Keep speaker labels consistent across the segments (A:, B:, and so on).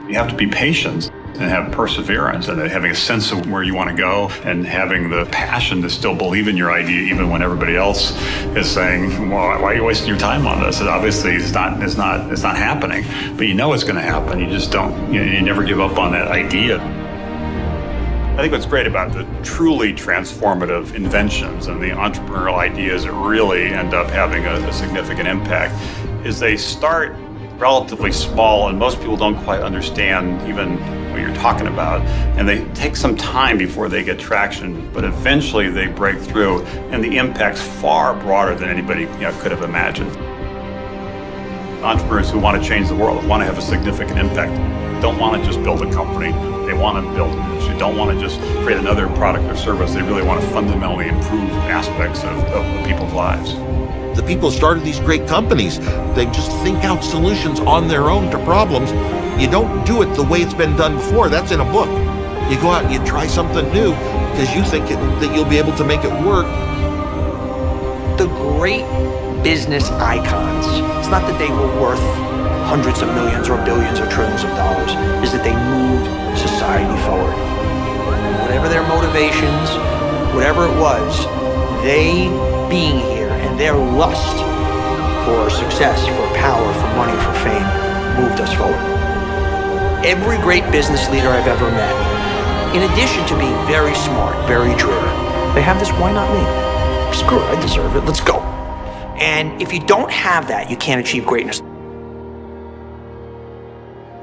A: You have to be patient and have perseverance and having a sense of where you want to go and having the passion to still believe in your idea even when everybody else is saying, well, why are you wasting your time on this? And obviously it's not happening, but you know it's going to happen. You just don't, you never give up on that idea. I think what's great about the truly transformative inventions and the entrepreneurial ideas that really end up having a significant impact is they start relatively small, and most people don't quite understand even what you're talking about, and they take some time before they get traction, but eventually they break through, and the impact's far broader than anybody could have imagined. Entrepreneurs who want to change the world, want to have a significant impact, don't want to just build a company, they want to build an industry, don't want to just create another product or service, they really want to fundamentally improve aspects of people's lives.
B: The people who started these great companies, they just think out solutions on their own to problems. You don't do it the way it's been done before. That's in a book. You go out and you try something new because you think that you'll be able to make it work.
C: The great business icons, it's not that they were worth hundreds of millions or billions or trillions of dollars, is that they moved society forward. Whatever their motivations, whatever it was, they being here and their lust for success, for power, for money, for fame, moved us forward. Every great business leader I've ever met, in addition to being very smart, very driven, they have this, why not me? Screw it, I deserve it, let's go. And if you don't have that, you can't achieve greatness.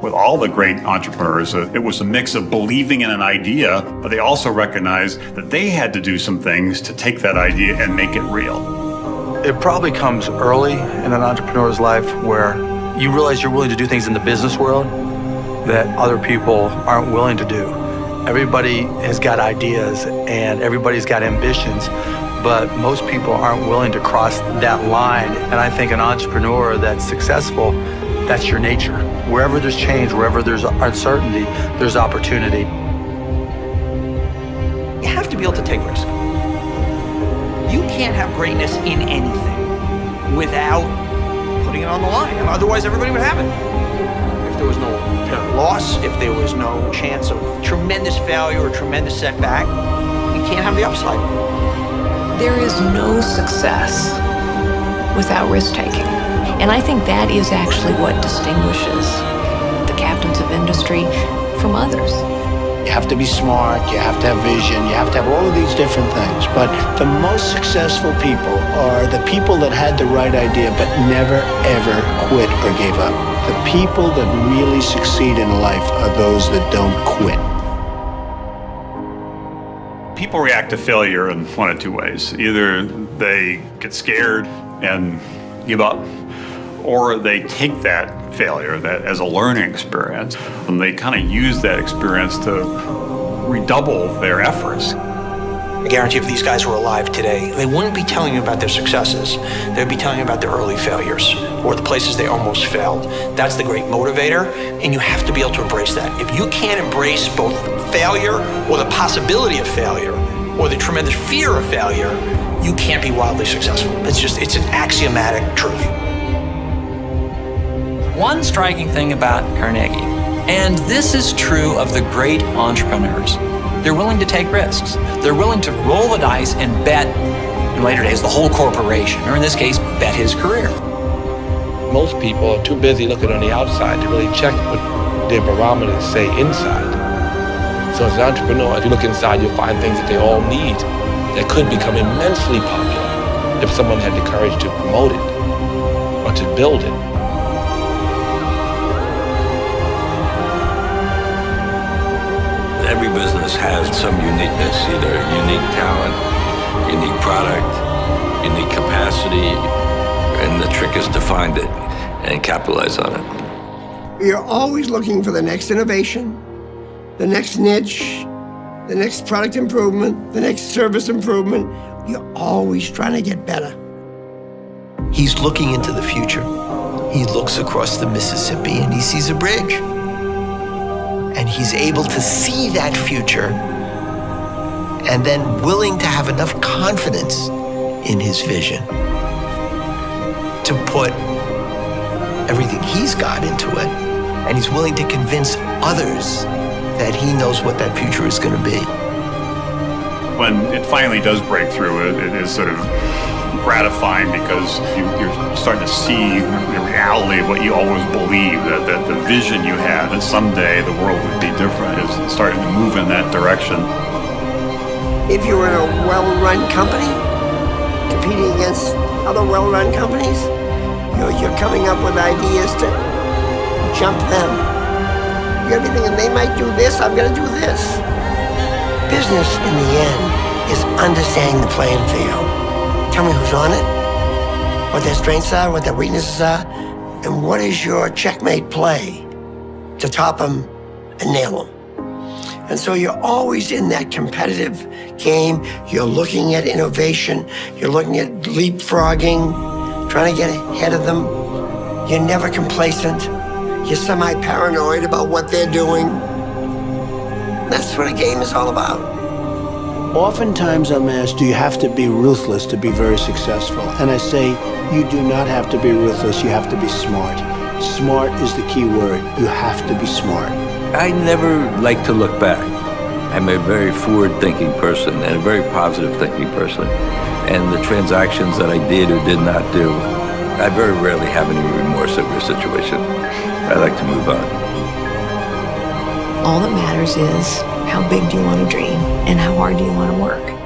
A: With all the great entrepreneurs, it was a mix of believing in an idea, but they also recognized that they had to do some things to take that idea and make it real.
D: It probably comes early in an entrepreneur's life where you realize you're willing to do things in the business world that other people aren't willing to do. Everybody has got ideas and everybody's got ambitions, but most people aren't willing to cross that line. And I think an entrepreneur that's successful, that's your nature. Wherever there's change, wherever there's uncertainty, there's opportunity.
C: You have to be able to take risks. You can't have greatness in anything without putting it on the line, and otherwise everybody would have it. If there was no loss, if there was no chance of tremendous failure or tremendous setback, you can't have the upside.
E: There is no success without risk-taking. And I think that is actually what distinguishes the captains of industry from others.
F: You have to be smart, you have to have vision, you have to have all of these different things. But the most successful people are the people that had the right idea but never, ever quit or gave up. The people that really succeed in life are those that don't quit.
A: People react to failure in one of two ways. Either they get scared and give up, or they take that failure that as a learning experience, and they kind of use that experience to redouble their efforts.
C: I guarantee if these guys were alive today, they wouldn't be telling you about their successes. They'd be telling you about their early failures or the places they almost failed. That's the great motivator, and you have to be able to embrace that. If you can't embrace both failure or the possibility of failure or the tremendous fear of failure, you can't be wildly successful. It's an axiomatic truth.
G: One striking thing about Carnegie, and this is true of the great entrepreneurs, they're willing to take risks. They're willing to roll the dice and bet, in later days, the whole corporation, or in this case, bet his career.
H: Most people are too busy looking on the outside to really check what their barometers say inside. So as an entrepreneur, if you look inside, you'll find things that they all need that could become immensely popular if someone had the courage to promote it or to build it.
I: Every business has some uniqueness, either unique talent, unique product, unique capacity, and the trick is to find it and capitalize on it.
J: We are always looking for the next innovation, the next niche, the next product improvement, the next service improvement. You're always trying to get better.
K: He's looking into the future. He looks across the Mississippi and he sees a bridge. And he's able to see that future and then willing to have enough confidence in his vision to put everything he's got into it. and he's willing to convince others that he knows what that future is going to be.
A: When it finally does break through, it is sort of gratifying because you're starting to see the reality of what you always believed, that the vision you had that someday the world would be different is starting to move in that direction.
J: If you were in a well-run company, competing against other well-run companies, you're coming up with ideas to jump them. You're gonna be thinking, they might do this, I'm gonna do this. Business, in the end, is understanding the playing field. Tell me who's on it, what their strengths are, what their weaknesses are, and what is your checkmate play to top them and nail them. And so you're always in that competitive game. You're looking at innovation. You're looking at leapfrogging, trying to get ahead of them. You're never complacent. You're semi-paranoid about what they're doing. That's what a game is all about.
F: Oftentimes I'm asked, do you have to be ruthless to be very successful? And I say, you do not have to be ruthless, you have to be smart. Smart is the key word. You have to be smart.
I: I never like to look back. I'm a very forward-thinking person and a very positive-thinking person. And the transactions that I did or did not do, I very rarely have any remorse over a situation. I like to move on.
E: All that matters is how big do you want to dream and how hard do you want to work.